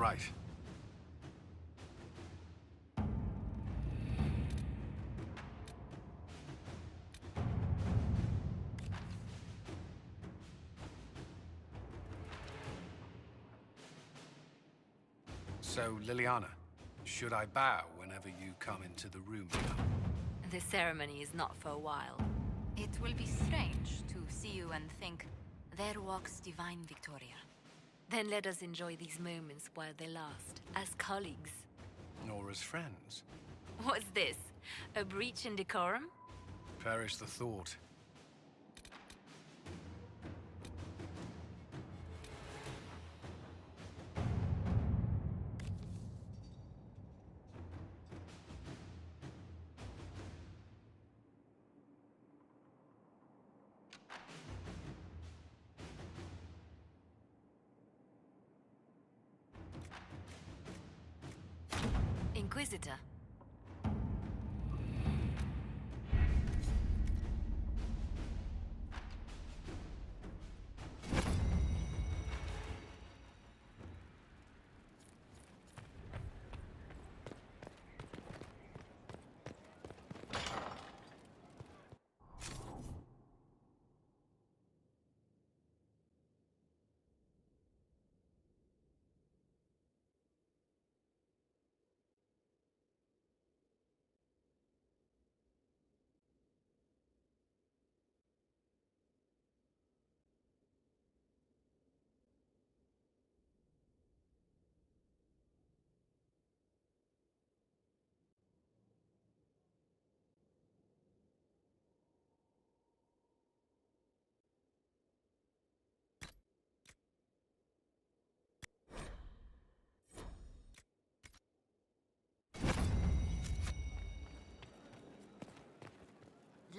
right. So, Liliana, should I bow whenever you come into the room now? The ceremony is not for a while. It will be strange to see you and think, there walks divine Victoria. Then let us enjoy these moments while they last, as colleagues. Nor as friends? What's this? A breach in decorum? Perish the thought. Inquisitor.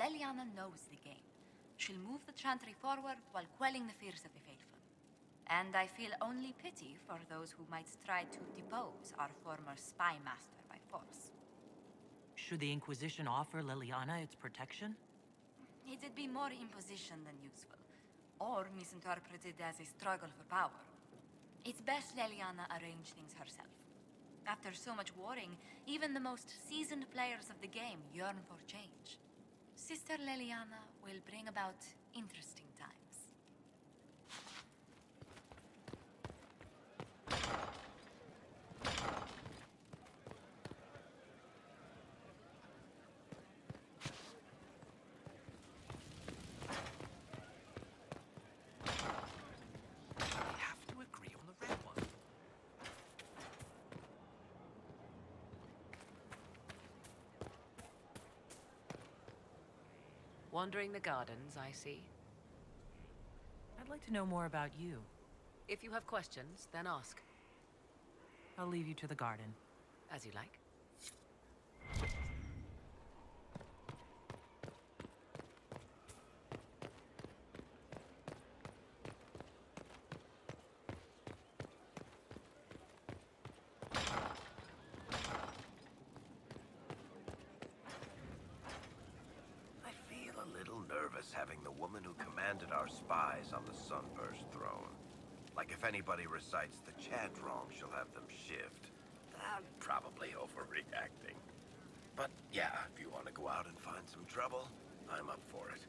Liliana knows the game. She'll move the chantry forward while quelling the fears of the faithful. And I feel only pity for those who might try to depose our former spy master by force. Should the Inquisition offer Liliana its protection? It'd be more imposition than useful, or misinterpreted as a struggle for power. It's best Liliana arrange things herself. After so much warring, even the most seasoned players of the game yearn for change. Sister Liliana will bring about interesting times. We have to agree on the red one. Wandering the gardens, I see. I'd like to know more about you. If you have questions, then ask. I'll leave you to the garden. As you like. I feel a little nervous having the woman who commanded our spies on the Sunburst throne. Like if anybody recites the chant wrong, she'll have them shift. I'm probably overreacting. But yeah, if you want to go out and find some trouble, I'm up for it.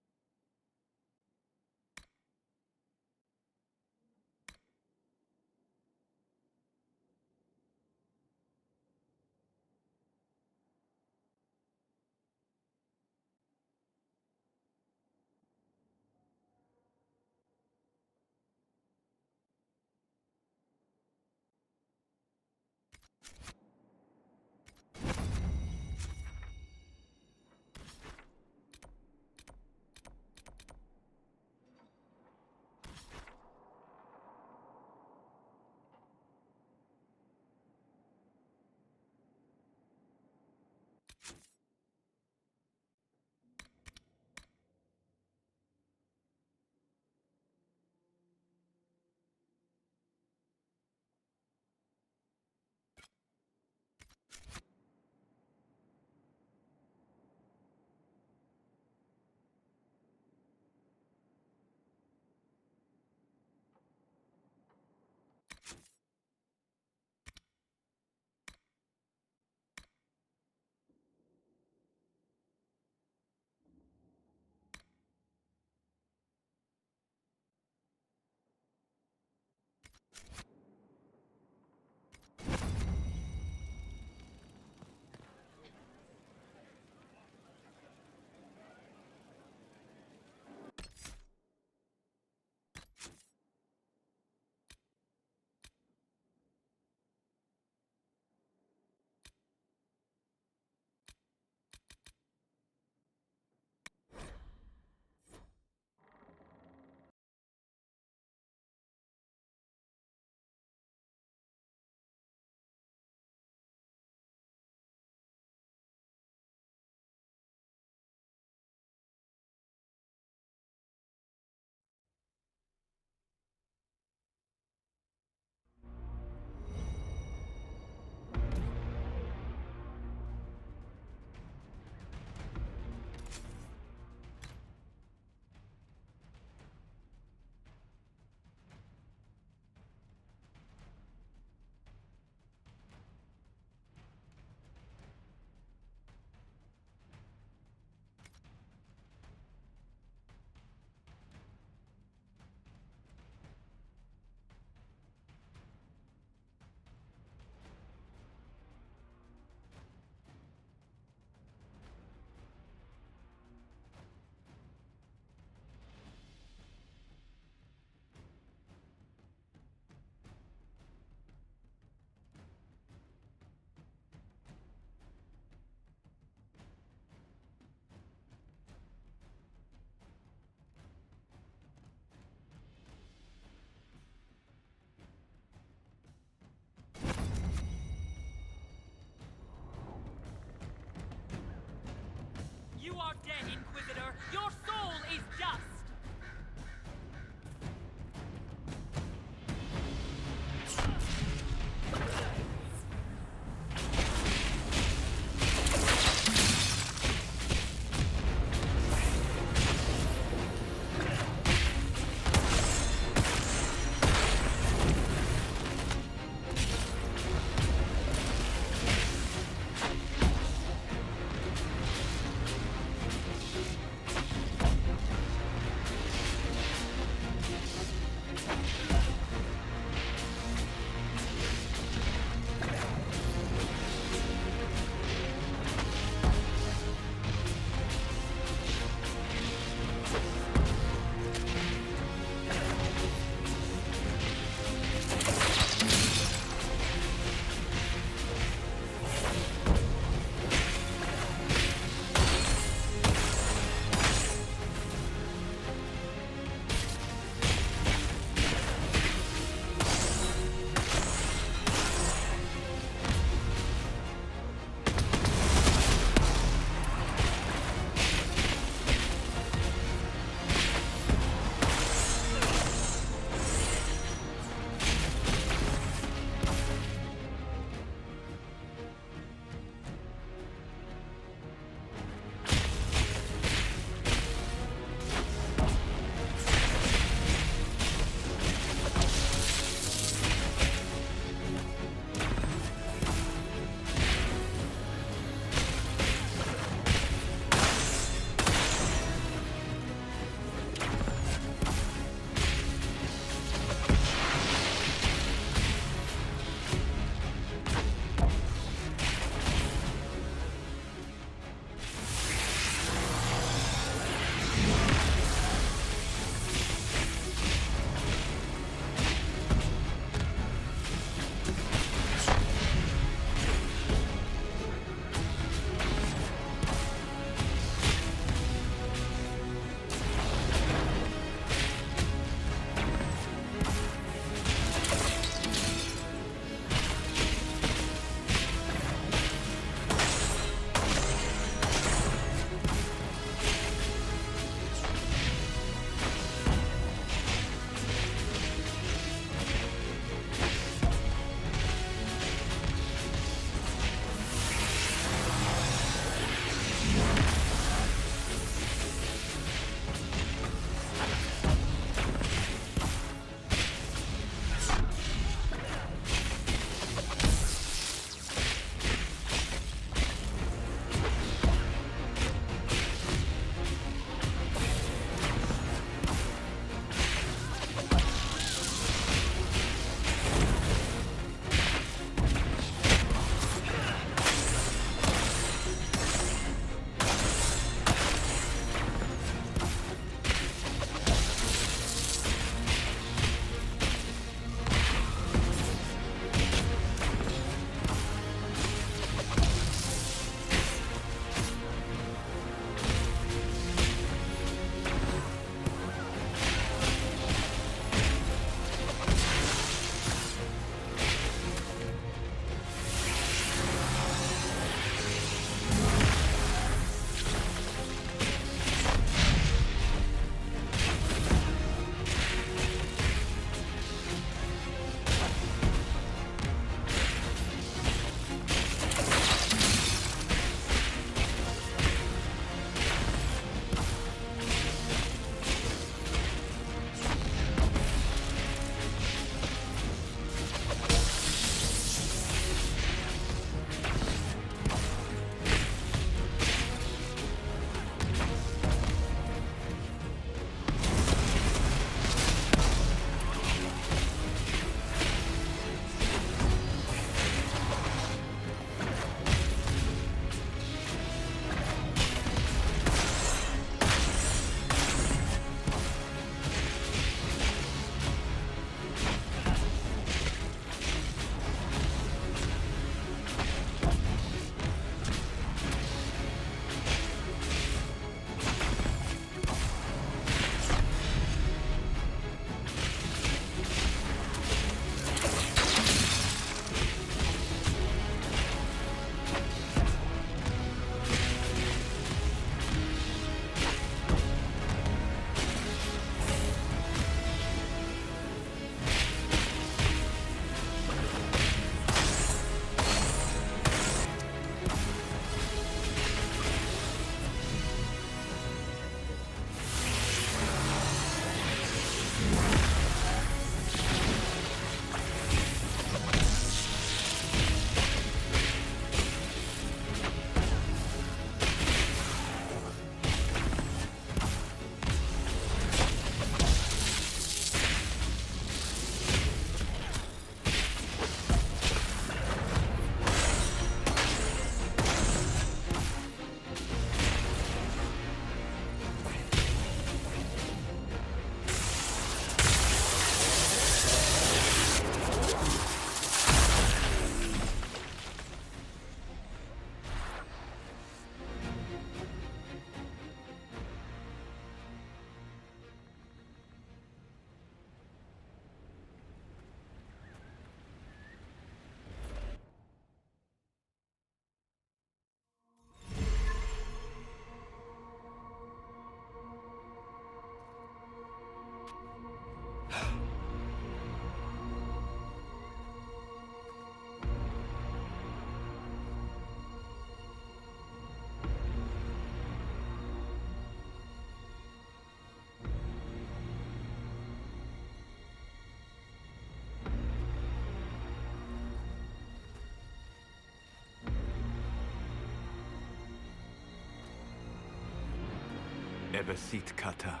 Ebesit kata,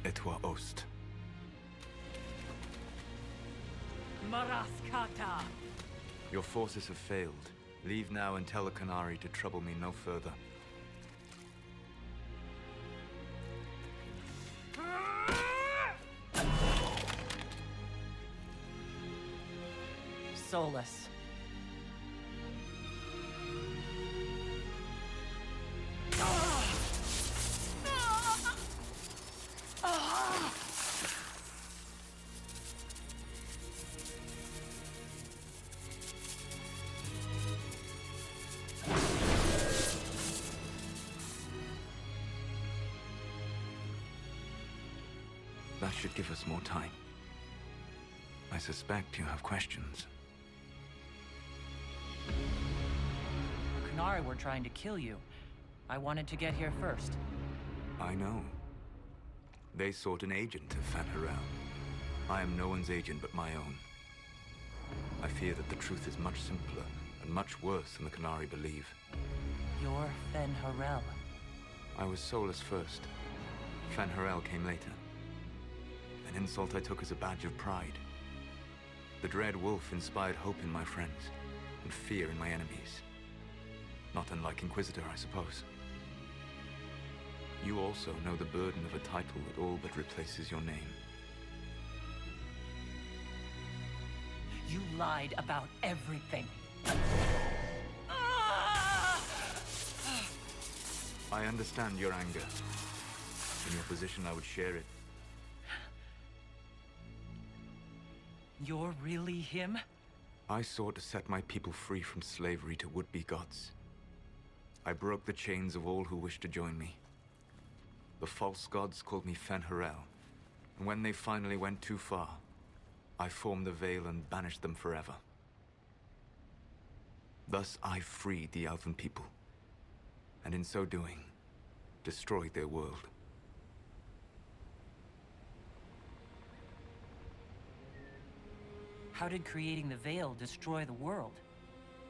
etwa ost. Maraskata! Your forces have failed. Leave now and tell the Canary to trouble me no further. Solus. That should give us more time. I suspect you have questions. Canary were trying to kill you. I wanted to get here first. I know. They sought an agent of Fan Harel. I am no one's agent but my own. I fear that the truth is much simpler and much worse than the Canary believe. You're Fen Harel. I was Solus first. Fan Harel came later. An insult I took as a badge of pride. The Dread Wolf inspired hope in my friends, and fear in my enemies. Not unlike Inquisitor, I suppose. You also know the burden of a title that all but replaces your name. You lied about everything. I understand your anger. In your position, I would share it. You're really him? I sought to set my people free from slavery to would-be gods. I broke the chains of all who wished to join me. The false gods called me Fen Harel, and when they finally went too far, I formed the Veil and banished them forever. Thus I freed the Elven people, and in so doing, destroyed their world. How did creating the Veil destroy the world?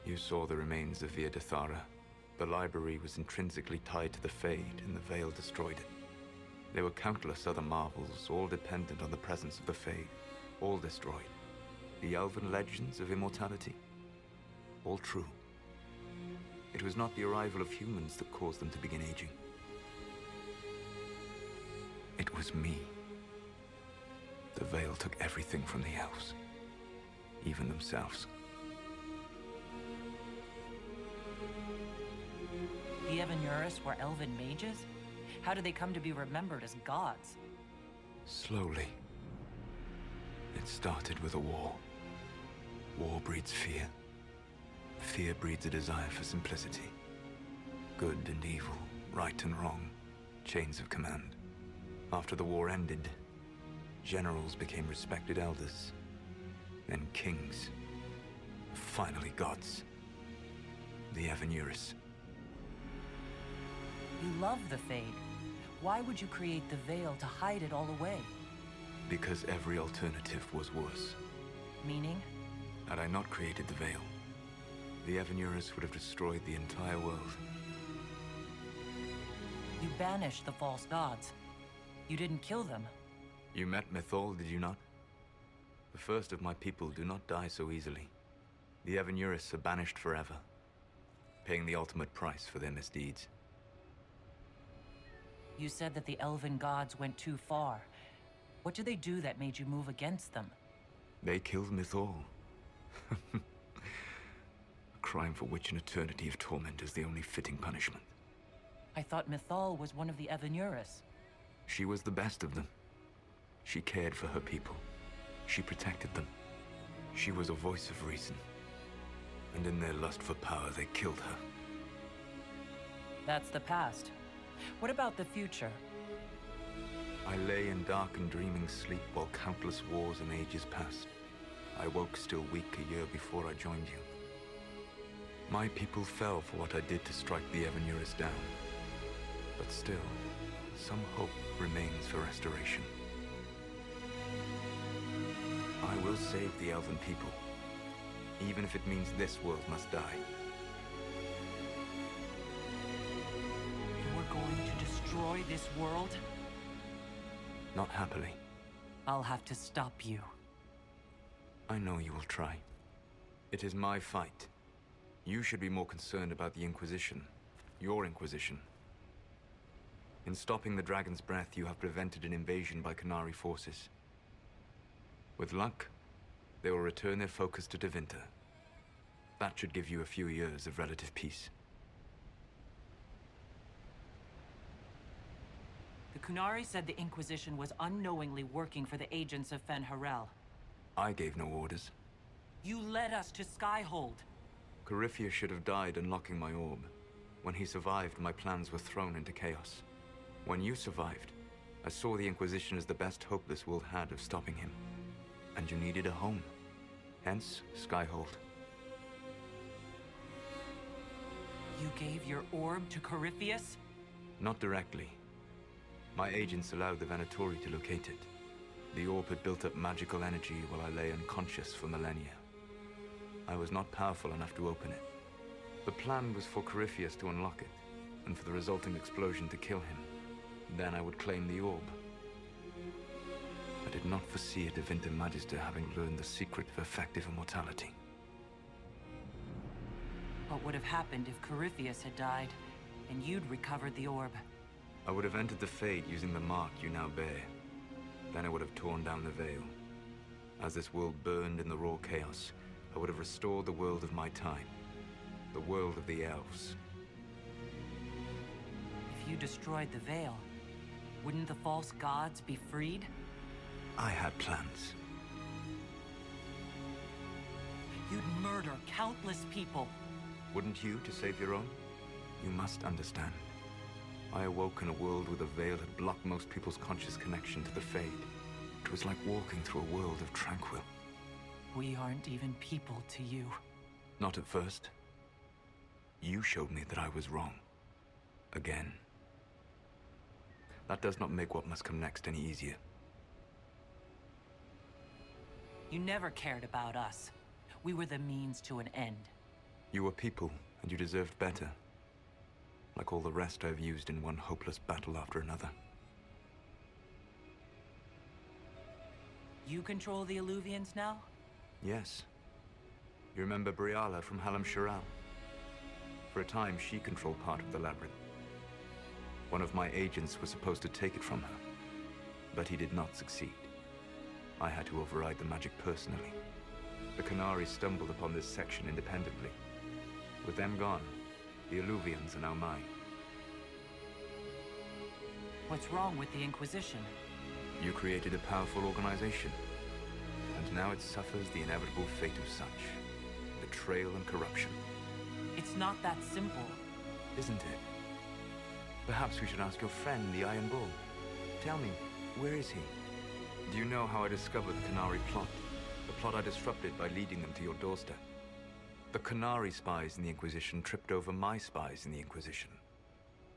You saw the remains of Via Dethara. The library was intrinsically tied to the Fade, and the Veil destroyed it. There were countless other marvels, all dependent on the presence of the Fade, all destroyed. The Elven legends of immortality, all true. It was not the arrival of humans that caused them to begin aging. It was me. The Veil took everything from the elves, even themselves. The Evanuris were elven mages? How did they come to be remembered as gods? Slowly. It started with a war. War breeds fear. Fear breeds a desire for simplicity. Good and evil, right and wrong, chains of command. After the war ended, generals became respected elders, then kings, finally gods. The Evanuris. You love the Fade. Why would you create the Veil to hide it all away? Because every alternative was worse. Meaning? Had I not created the Veil, the Evanuris would have destroyed the entire world. You banished the false gods. You didn't kill them. You met Mythol, did you not? The first of my people do not die so easily. The Evanuris are banished forever, paying the ultimate price for their misdeeds. You said that the elven gods went too far. What did they do that made you move against them? They killed Mythol. A crime for which an eternity of torment is the only fitting punishment. I thought Mythol was one of the Evanuris. She was the best of them. She cared for her people. She protected them. She was a voice of reason. And in their lust for power, they killed her. That's the past. What about the future? I lay in dark and dreaming sleep while countless wars and ages passed. I woke still weak a year before I joined you. My people fell for what I did to strike the Evanuris down. But still, some hope remains for restoration. I will save the Elven people, even if it means this world must die. You were going to destroy this world? Not happily. I'll have to stop you. I know you will try. It is my fight. You should be more concerned about the Inquisition. Your Inquisition. In stopping the Dragon's Breath, you have prevented an invasion by Qunari forces. With luck, they will return their focus to Tevinter. That should give you a few years of relative peace. The Qunari said the Inquisition was unknowingly working for the agents of Fen Harel. I gave no orders. You led us to Skyhold. Corypheus should have died unlocking my orb. When he survived, my plans were thrown into chaos. When you survived, I saw the Inquisition as the best hope this world had of stopping him. And you needed a home. Hence, Skyhold. You gave your orb to Corypheus? Not directly. My agents allowed the Venatori to locate it. The orb had built up magical energy while I lay unconscious for millennia. I was not powerful enough to open it. The plan was for Corypheus to unlock it, and for the resulting explosion to kill him. Then I would claim the orb. I did not foresee a Tevinter Magister having learned the secret of effective immortality. What would have happened if Corypheus had died, and you'd recovered the orb? I would have entered the Fade using the mark you now bear. Then I would have torn down the veil. As this world burned in the raw chaos, I would have restored the world of my time. The world of the elves. If you destroyed the veil, wouldn't the false gods be freed? I had plans. You'd murder countless people. Wouldn't you to save your own? You must understand. I awoke in a world where the veil had blocked most people's conscious connection to the Fade. It was like walking through a world of tranquil. We aren't even people to you. Not at first. You showed me that I was wrong. Again. That does not make what must come next any easier. You never cared about us. We were the means to an end. You were people, and you deserved better. Like all the rest I've used in one hopeless battle after another. You control the Illuvians now? Yes. You remember Briala from Halam Shiral? For a time, she controlled part of the labyrinth. One of my agents was supposed to take it from her, but he did not succeed. I had to override the magic personally. The Qunari stumbled upon this section independently. With them gone, the Illuvians are now mine. What's wrong with the Inquisition? You created a powerful organization, and now it suffers the inevitable fate of such. Betrayal and corruption. It's not that simple. Isn't it? Perhaps we should ask your friend, the Iron Bull. Tell me, where is he? Do you know how I discovered the Qunari plot? The plot I disrupted by leading them to your doorstep. The Qunari spies in the Inquisition tripped over my spies in the Inquisition.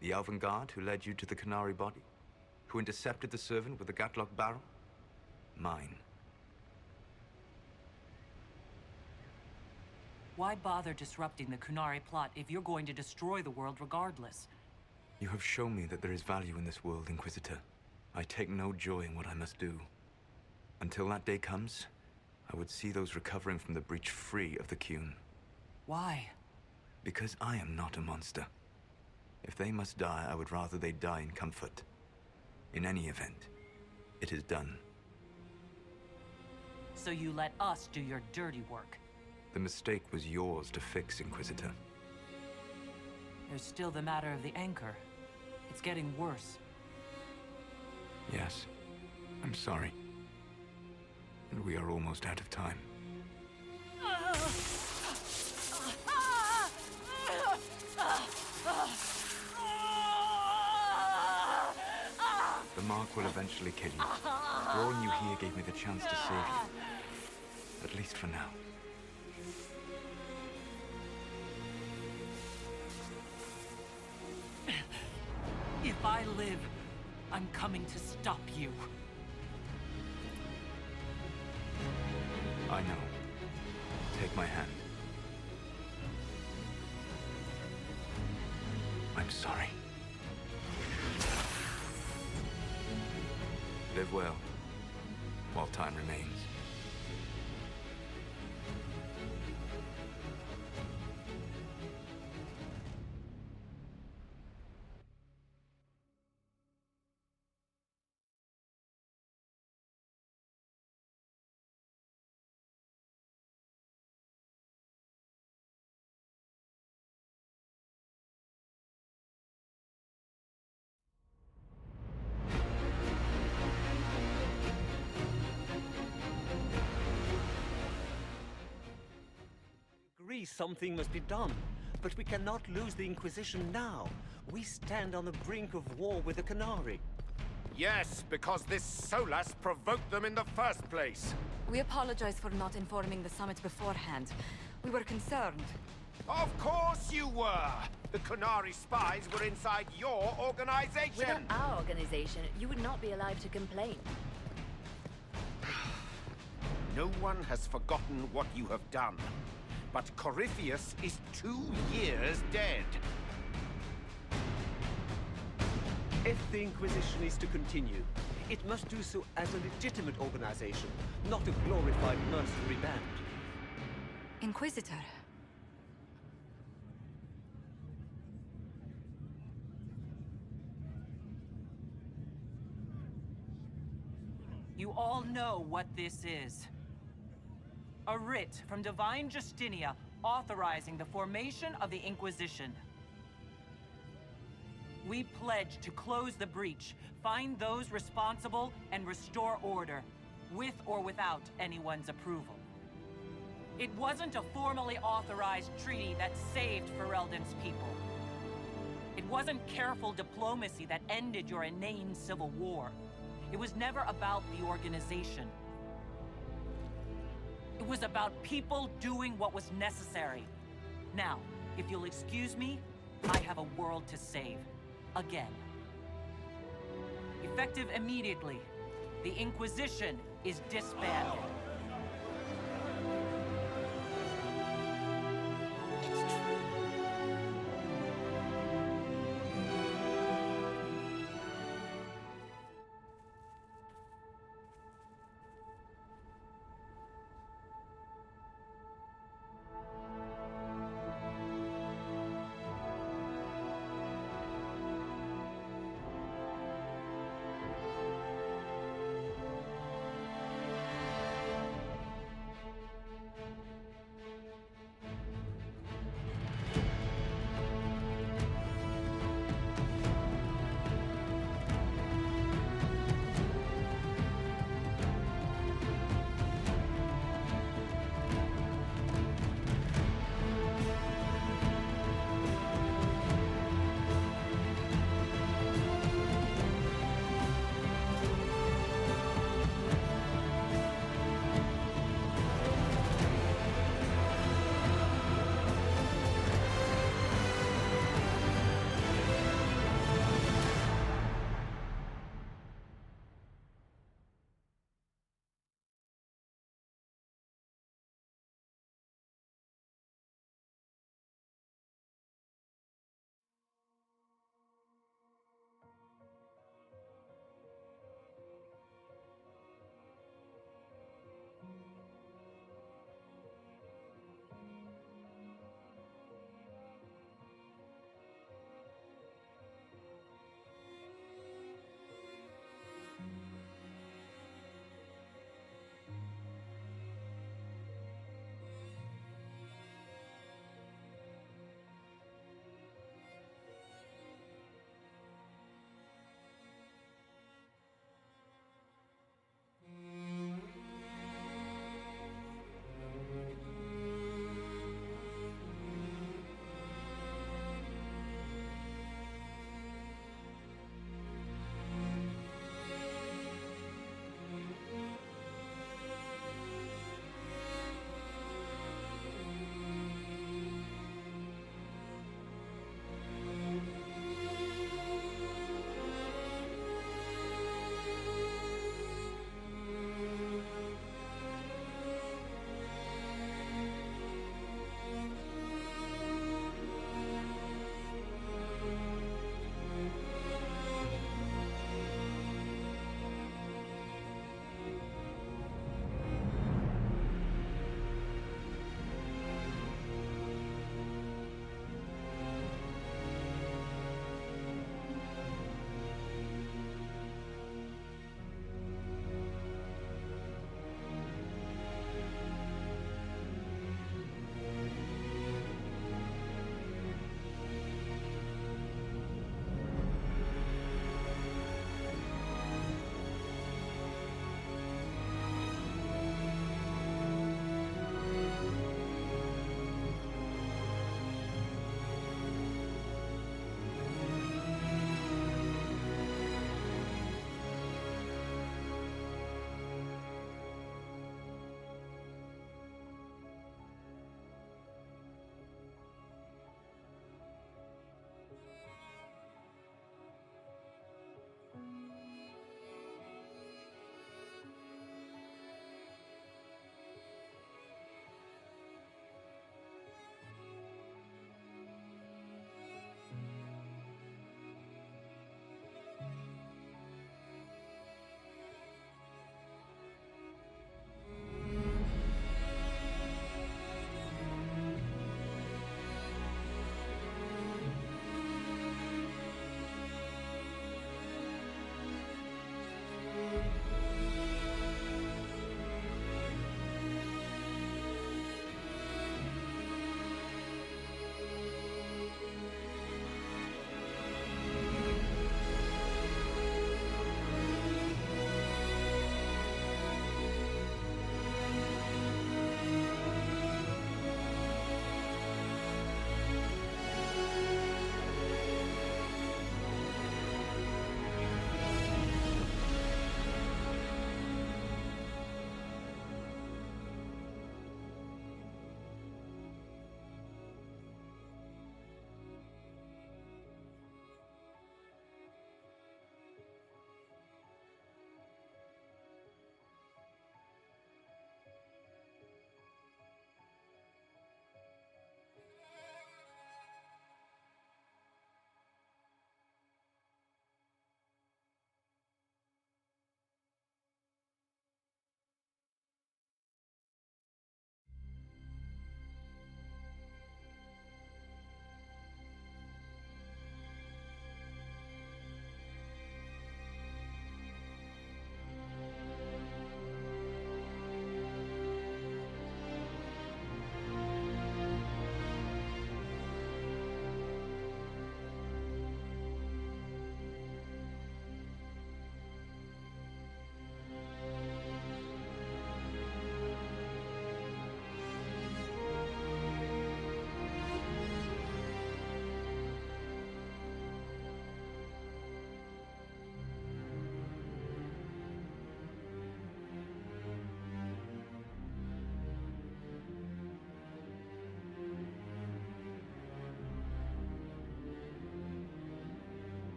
The Elven Guard who led you to the Qunari body? Who intercepted the servant with the Gatlock barrel? Mine. Why bother disrupting the Qunari plot if you're going to destroy the world regardless? You have shown me that there is value in this world, Inquisitor. I take no joy in what I must do. Until that day comes, I would see those recovering from the breach free of the Qun. Why? Because I am not a monster. If they must die, I would rather they die in comfort. In any event, it is done. So you let us do your dirty work. The mistake was yours to fix, Inquisitor. There's still the matter of the anchor. It's getting worse. Yes, I'm sorry. And we are almost out of time. The mark will eventually kill you. Drawing you here gave me the chance to save you. At least for now. If I live, I'm coming to stop you. I know. Take my hand. I'm sorry. well, while time remains. Something must be done, but we cannot lose the Inquisition now. We stand on the brink of war with the Canary. Yes, because this Solas provoked them in the first place. We apologize for not informing the summit beforehand. We were concerned. Of course you were! The Canary spies were inside your organization! Without our organization, you would not be alive to complain. No one has forgotten what you have done. But Corypheus is 2 years dead. If the Inquisition is to continue, it must do so as a legitimate organization, not a glorified mercenary band. Inquisitor. You all know what this is. A writ from Divine Justinia authorizing the formation of the Inquisition. We pledge to close the breach, find those responsible, and restore order, with or without anyone's approval. It wasn't a formally authorized treaty that saved Ferelden's people. It wasn't careful diplomacy that ended your inane civil war. It was never about the organization. It was about people doing what was necessary. Now, if you'll excuse me, I have a world to save. Again. Effective immediately, the Inquisition is disbanded.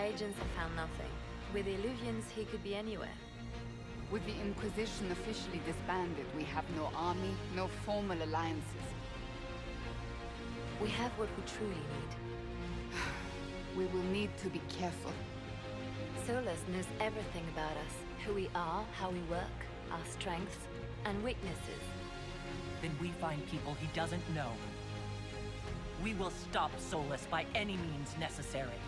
agents have found nothing. With the Illuvians, he could be anywhere. With the Inquisition officially disbanded, we have no army, no formal alliances. We have what we truly need. We will need to be careful. Solus knows everything about us. Who we are, how we work, our strengths and weaknesses. Then we find people he doesn't know. We will stop Solus by any means necessary.